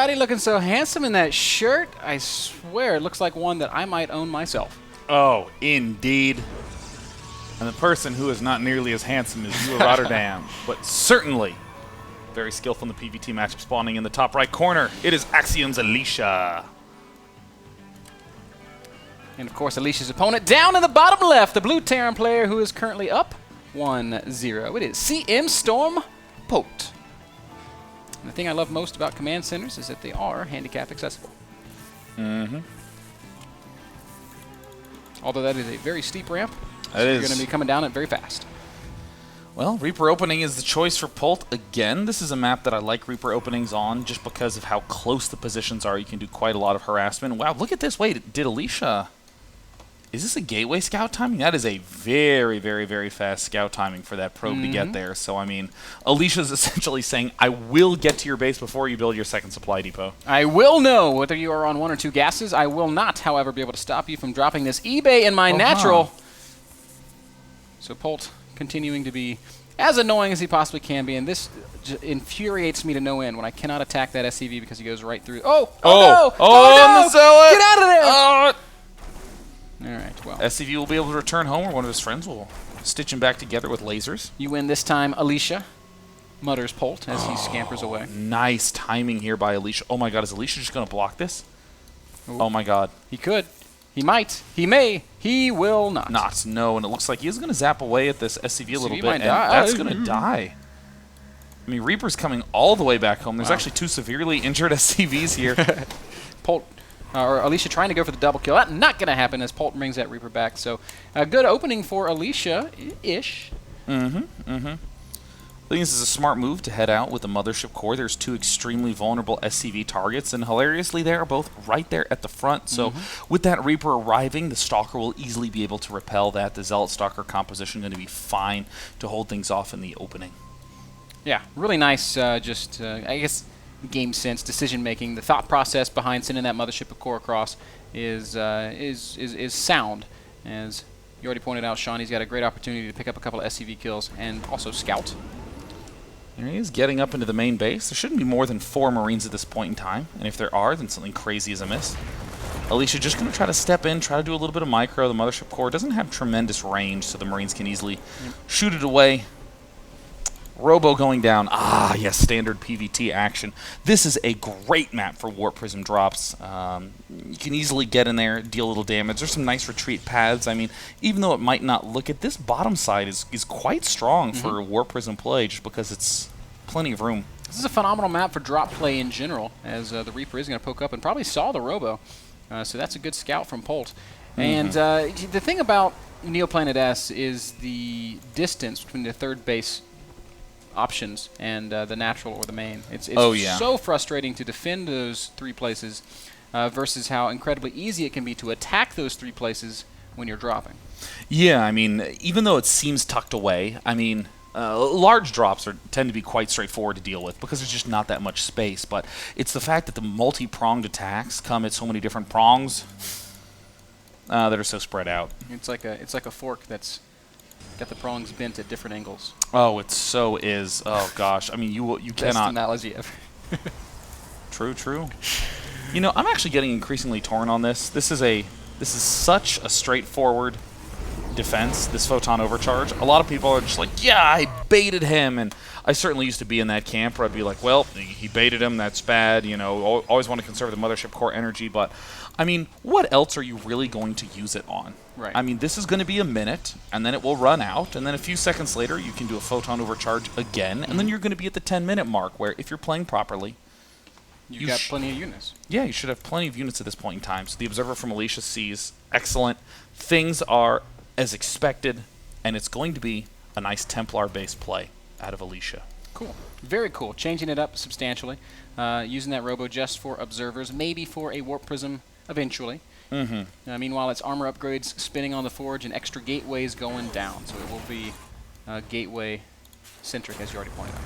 Rowdy looking so handsome in that shirt. I swear, it looks like one that I might own myself. Oh, indeed. And the person who is not nearly as handsome as you, Rotterdam, but certainly very skillful in the PvT matchup, spawning in the top right corner. It is Axiom's Alicia. And, of course, Alicia's opponent down in the bottom left, the blue Terran player who is currently up 1-0. It is CM Storm Polt. And the thing I love most about command centers is that they are handicap accessible. Although that is a very steep ramp, so you're going to be coming down it very fast. Well, Reaper opening is the choice for Polt again. This is a map that I like Reaper openings on just because of how close the positions are. You can do quite a lot of harassment. Wow, look at this. Wait, did Alicia... Is this a gateway scout timing? That is a very, very, very fast scout timing for that probe to get there. So, I mean, Alicia's essentially saying, I will get to your base before you build your second supply depot. I will know whether you are on 1 or 2 gases. I will not, however, be able to stop you from dropping this eBay in my natural. So Polt continuing to be as annoying as he possibly can be, and this infuriates me to no end when I cannot attack that SCV because he goes right through. Oh no! Oh, no! Get out of there! All right, well. SCV will be able to return home, or one of his friends will stitch him back together with lasers. You win this time, Alicia, mutters Polt as he scampers away. Nice timing here by Alicia. Oh my god, is Alicia just going to block this? Ooh. Oh my god. He could. He might. He may. He will not. No, and it looks like he is going to zap away at this SCV a little bit, might and die. that's going to die. I mean, Reaper's coming all the way back home. There's actually 2 severely injured SCVs here. Polt. Or Alicia trying to go for the double kill. That's not going to happen as Polt brings that Reaper back. So a good opening for Alicia-ish. I think this is a smart move to head out with the Mothership Core. There's 2 extremely vulnerable SCV targets, and hilariously, they are both right there at the front. So with that Reaper arriving, the Stalker will easily be able to repel that. The Zealot Stalker composition going to be fine to hold things off in the opening. Yeah, really nice, I guess, game sense, decision making. The thought process behind sending that Mothership Core across is sound. As you already pointed out, Sean, he's got a great opportunity to pick up a couple of SCV kills and also scout. There he is, getting up into the main base. There shouldn't be more than 4 Marines at this point in time, and if there are, then something crazy is amiss. Alicia just going to try to step in, try to do a little bit of micro. The Mothership Core doesn't have tremendous range, so the Marines can easily shoot it away. Robo going down. Ah, yes, standard PvT action. This is a great map for Warp Prism drops. You can easily get in there, deal a little damage. There's some nice retreat paths. I mean, even though it might not look it, this bottom side is quite strong for Warp Prism play just because it's plenty of room. This is a phenomenal map for drop play in general, as the Reaper is going to poke up and probably saw the Robo. So that's a good scout from Polt. And the thing about Neoplanet S is the distance between the third base options and the natural or the main. It's so frustrating to defend those 3 places versus how incredibly easy it can be to attack those 3 places when you're dropping. Yeah, I mean, even though it seems tucked away, I mean, large drops tend to be quite straightforward to deal with because there's just not that much space, but it's the fact that the multi-pronged attacks come at so many different prongs that are so spread out. It's like a fork that's got the prongs bent at different angles. Oh, it so is. Oh gosh, I mean, you Best cannot. analogy ever. True. You know, I'm actually getting increasingly torn on this. This is such a straightforward defense. This photon overcharge. A lot of people are just like, yeah, I baited him, and I certainly used to be in that camp where I'd be like, well, he baited him. That's bad. You know, always want to conserve the Mothership Core energy, but I mean, what else are you really going to use it on? Right. I mean, this is going to be a minute, and then it will run out, and then a few seconds later, you can do a photon overcharge again, and then you're going to be at the 10-minute mark, where if you're playing properly, you've got plenty of units. Yeah, you should have plenty of units at this point in time. So the Observer from Alicia sees, excellent. Things are as expected, and it's going to be a nice Templar-based play out of Alicia. Cool. Very cool. Changing it up substantially. Using that Robo just for Observers, maybe for a Warp Prism eventually. Meanwhile, it's armor upgrades spinning on the Forge and extra gateways going down. So it will be gateway-centric, as you already pointed out.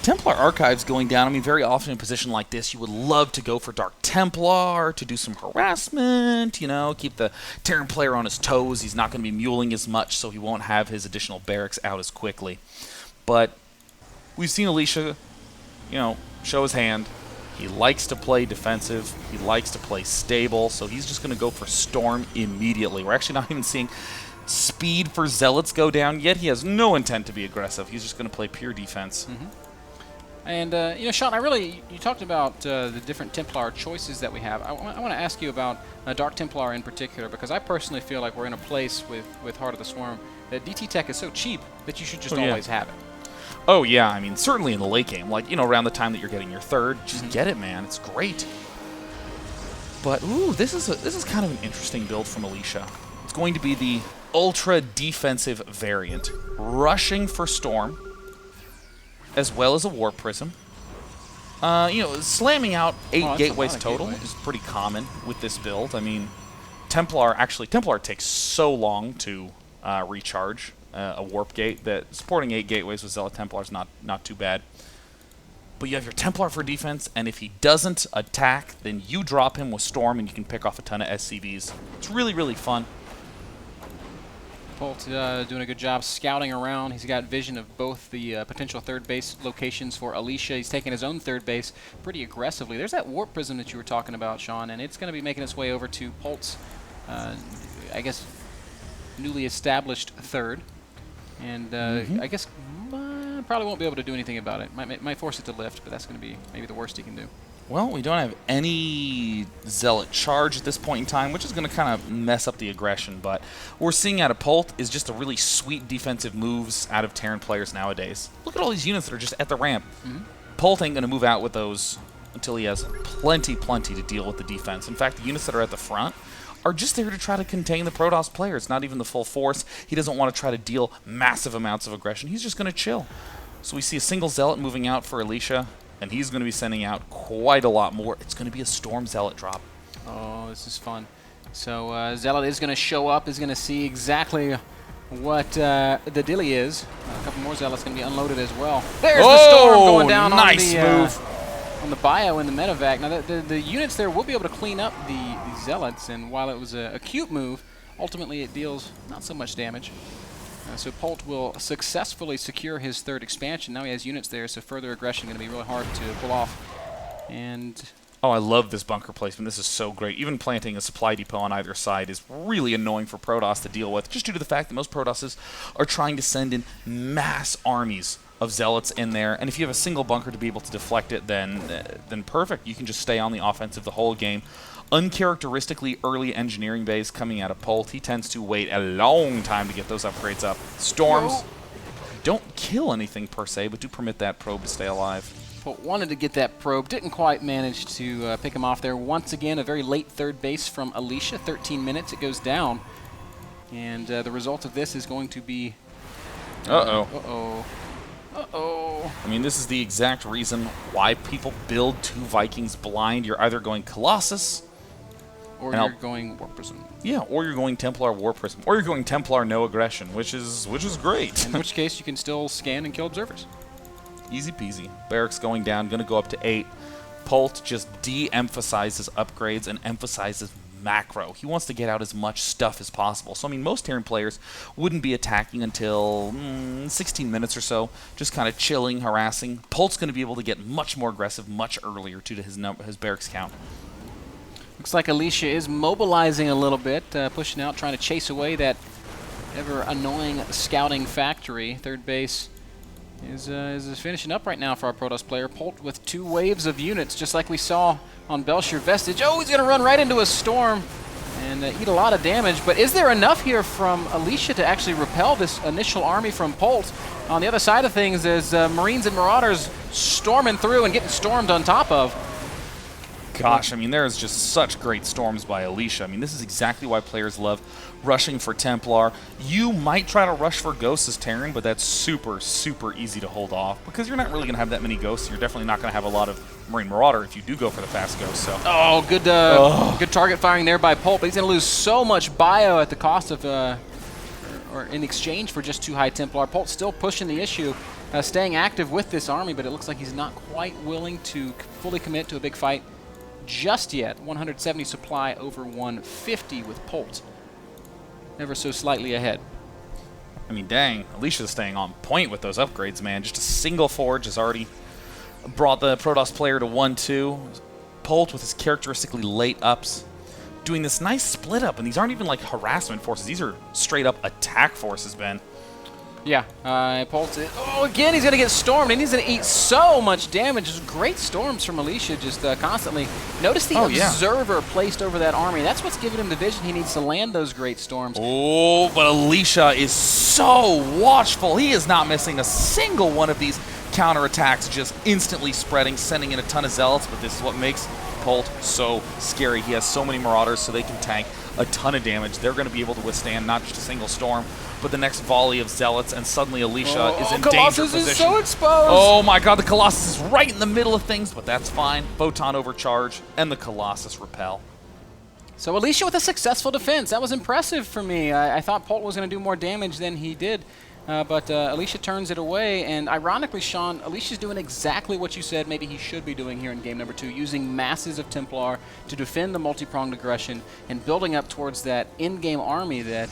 Templar Archives going down. I mean, very often in a position like this, you would love to go for Dark Templar to do some harassment, you know, keep the Terran player on his toes. He's not going to be muling as much, so he won't have his additional barracks out as quickly. But we've seen Alicia, you know, show his hand. He likes to play defensive. He likes to play stable, so he's just going to go for Storm immediately. We're actually not even seeing speed for Zealots go down yet. He has no intent to be aggressive. He's just going to play pure defense. And, you know, Sean, you talked about the different Templar choices that we have. I want to ask you about Dark Templar in particular, because I personally feel like we're in a place with Heart of the Swarm that DT Tech is so cheap that you should just always have it. Oh, yeah. I mean, certainly in the late game. Like, you know, around the time that you're getting your third, just get it, man. It's great. But, ooh, this is kind of an interesting build from Alicia. It's going to be the ultra defensive variant. Rushing for Storm, as well as a Warp Prism. You know, slamming out 8 gateways total is pretty common with this build. I mean, Templar takes so long to recharge a Warp Gate that supporting 8 gateways with Zealot Templar is not too bad. But you have your Templar for defense, and if he doesn't attack, then you drop him with Storm, and you can pick off a ton of SCVs. It's really, really fun. Polt doing a good job scouting around. He's got vision of both the potential third base locations for Alicia. He's taking his own third base pretty aggressively. There's that Warp Prism that you were talking about, Sean, and it's going to be making its way over to Polt's, I guess, newly established third. And I guess probably won't be able to do anything about it. Might force it to lift, but that's going to be maybe the worst he can do. Well, we don't have any Zealot charge at this point in time, which is going to kind of mess up the aggression. But what we're seeing out of Polt is just a really sweet defensive moves out of Terran players nowadays. Look at all these units that are just at the ramp. Polt ain't going to move out with those until he has plenty to deal with the defense. In fact, the units that are at the front are just there to try to contain the Protoss player. It's not even the full force. He doesn't want to try to deal massive amounts of aggression. He's just going to chill. So we see a single Zealot moving out for Alicia, and he's going to be sending out quite a lot more. It's going to be a Storm Zealot drop. Oh, this is fun. So Zealot is going to show up, is going to see exactly what the dilly is. A couple more Zealots going to be unloaded as well. There's the Storm going down nice move. On the bio in the medevac. Now, the units there will be able to clean up the Zealots, and while it was a cute move, ultimately it deals not so much damage. So Polt will successfully secure his third expansion. Now he has units there, so further aggression going to be really hard to pull off. And oh, I love this bunker placement. This is so great. Even planting a supply depot on either side is really annoying for Protoss to deal with, just due to the fact that most Protosses are trying to send in mass armies of Zealots in there, and if you have a single bunker to be able to deflect it, then perfect. You can just stay on the offensive the whole game. Uncharacteristically early engineering base coming out of Polt. He tends to wait a long time to get those upgrades up. Storms don't kill anything per se, but do permit that probe to stay alive. Polt wanted to get that probe, didn't quite manage to pick him off there. Once again, a very late third base from Alicia. 13 minutes, it goes down. And the result of this is going to be... Uh-oh. I mean, this is the exact reason why people build 2 Vikings blind. You're either going Colossus, or you're going Warp Prism. Yeah, or you're going Templar Warp Prism, or you're going Templar no aggression, which is great. In which case, you can still scan and kill observers. Easy peasy. Barracks going down, going to go up to 8. Polt just de-emphasizes upgrades and emphasizes macro. He wants to get out as much stuff as possible. So, I mean, most Terran players wouldn't be attacking until 16 minutes or so, just kind of chilling, harassing. Polt's going to be able to get much more aggressive much earlier due to his barracks count. Looks like Alicia is mobilizing a little bit, pushing out, trying to chase away that ever-annoying scouting factory. Third base is finishing up right now for our Protoss player. Polt with 2 waves of units, just like we saw on Belshir Vestige. Oh, he's going to run right into a Storm and eat a lot of damage. But is there enough here from Alicia to actually repel this initial army from Polt? On the other side of things is Marines and Marauders storming through and getting stormed on top of. Gosh, I mean, there's just such great storms by Alicia. I mean, this is exactly why players love rushing for Templar. You might try to rush for Ghosts as Terran, but that's super easy to hold off because you're not really going to have that many Ghosts. You're definitely not going to have a lot of Marine Marauder if you do go for the fast Ghost. So. Oh, good target firing there by Polt, but he's going to lose so much bio at the cost of, or in exchange for just 2 high Templar. Polt's still pushing the issue, staying active with this army, but it looks like he's not quite willing to fully commit to a big fight just yet. 170 supply over 150 with Polt ever so slightly ahead. I mean, dang, Alicia's staying on point with those upgrades, man. Just a single forge is already brought the Protoss player to 1-2. Polt with his characteristically late ups, doing this nice split up, and these aren't even like harassment forces. These are straight up attack forces, Ben. Yeah, Polt. Oh, again, he's going to get stormed, and he's going to eat so much damage. Just great storms from Alicia just constantly. Notice the observer placed over that army. That's what's giving him the vision he needs to land those great storms. Oh, but Alicia is so watchful. He is not missing a single one of these counterattacks, just instantly spreading, sending in a ton of zealots, but this is what makes Polt so scary. He has so many Marauders, so they can tank a ton of damage. They're going to be able to withstand not just a single storm, but the next volley of zealots, and suddenly Alicia is in danger position. Is so exposed. Oh my god, the Colossus is right in the middle of things, but that's fine. Photon overcharge, and the Colossus repel. So Alicia with a successful defense. That was impressive for me. I thought Polt was going to do more damage than he did. But Alicia turns it away, and ironically, Sean, Alicia's doing exactly what you said maybe he should be doing here in game number 2, using masses of Templar to defend the multi-pronged aggression and building up towards that in-game army that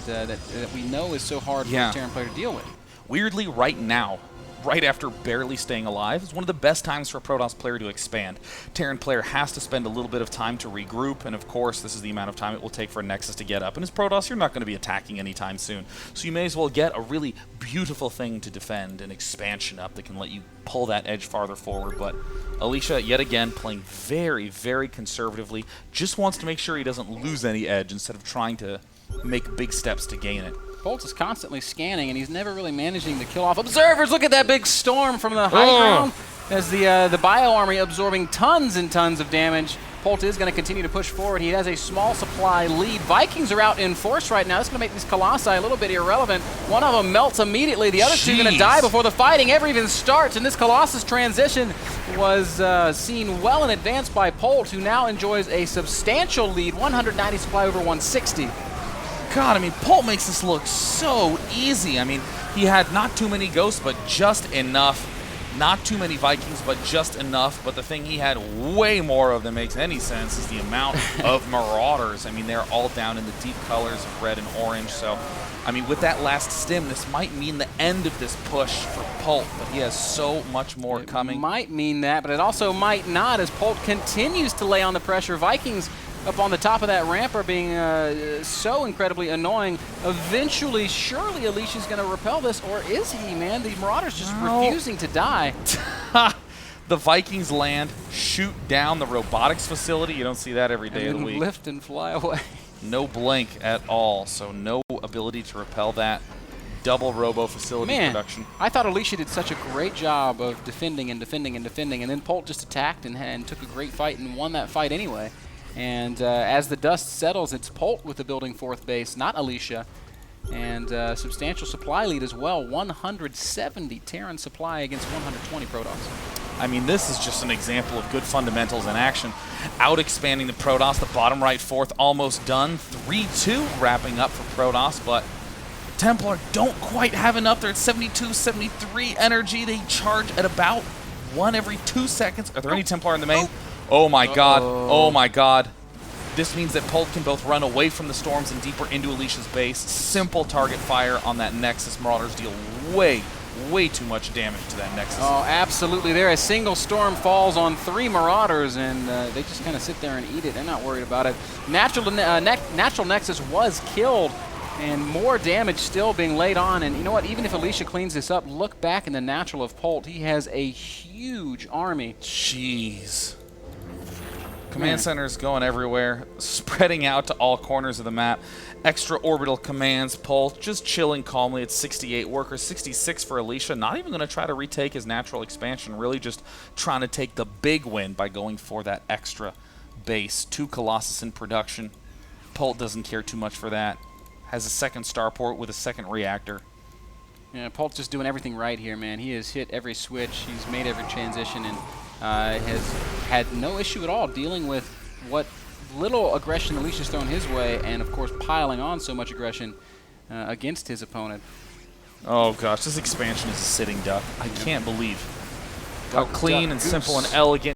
we know is so hard for the Terran player to deal with. Weirdly, right now, right after barely staying alive, is one of the best times for a Protoss player to expand. Terran player has to spend a little bit of time to regroup, and of course, this is the amount of time it will take for a Nexus to get up. And as Protoss, you're not going to be attacking anytime soon. So you may as well get a really beautiful thing to defend, an expansion up that can let you pull that edge farther forward. But Alicia, yet again, playing very, very conservatively, just wants to make sure he doesn't lose any edge instead of trying to make big steps to gain it. Polt is constantly scanning, and he's never really managing to kill off observers. Look at that big storm from the high ground as the Bio Army absorbing tons and tons of damage. Polt is going to continue to push forward. He has a small supply lead. Vikings are out in force right now. That's going to make these Colossi a little bit irrelevant. One of them melts immediately. The other two are going to die before the fighting ever even starts. And this Colossus transition was seen well in advance by Polt, who now enjoys a substantial lead, 190 supply over 160. God, I mean, Polt makes this look so easy. I mean, he had not too many ghosts, but just enough. Not too many Vikings, but just enough. But the thing he had way more of that makes any sense is the amount of Marauders. I mean, they're all down in the deep colors of red and orange. So, I mean, with that last stim, this might mean the end of this push for Polt, but he has so much more coming. It might mean that, but it also might not as Polt continues to lay on the pressure. Vikings up on the top of that ramp are being so incredibly annoying. Eventually, surely Alicia's going to repel this, or is he, man? The Marauders just refusing to die. The Vikings land, shoot down the robotics facility. You don't see that every day of the week. Lift and fly away. No blink at all, so no ability to repel that. Double robo facility production. I thought Alicia did such a great job of defending and defending and defending, and then Polt just attacked and took a great fight and won that fight anyway. And as the dust settles, it's Polt with the building 4th base, not Alicia. And substantial supply lead as well, 170 Terran supply against 120 Protoss. I mean, this is just an example of good fundamentals in action. Out-expanding the Protoss, the bottom right 4th almost done. 3-2 wrapping up for Protoss, but Templar don't quite have enough. They're at 72, 73 energy. They charge at about 1 every 2 seconds. Are there any Templar in the main? Oh my god, oh my god. This means that Polt can both run away from the storms and deeper into Alicia's base. Simple target fire on that Nexus. Marauders deal way too much damage to that Nexus. Oh, absolutely. There, a single storm falls on 3 Marauders, and they just kind of sit there and eat it. They're not worried about it. Natural Nexus was killed, and more damage still being laid on. And you know what? Even if Alicia cleans this up, look back in the natural of Polt. He has a huge army. Jeez. Command centers going everywhere, spreading out to all corners of the map. Extra orbital commands, Polt just chilling calmly at 68 workers, 66 for Alicia. Not even going to try to retake his natural expansion, really just trying to take the big win by going for that extra base. 2 Colossus in production. Polt doesn't care too much for that. Has a 2nd starport with a 2nd reactor. Yeah, Polt's just doing everything right here, man. He has hit every switch, he's made every transition, and has had no issue at all dealing with what little aggression Alicia's thrown his way, and of course piling on so much aggression against his opponent. Oh gosh, this expansion is a sitting duck. I can't believe how clean and simple and elegant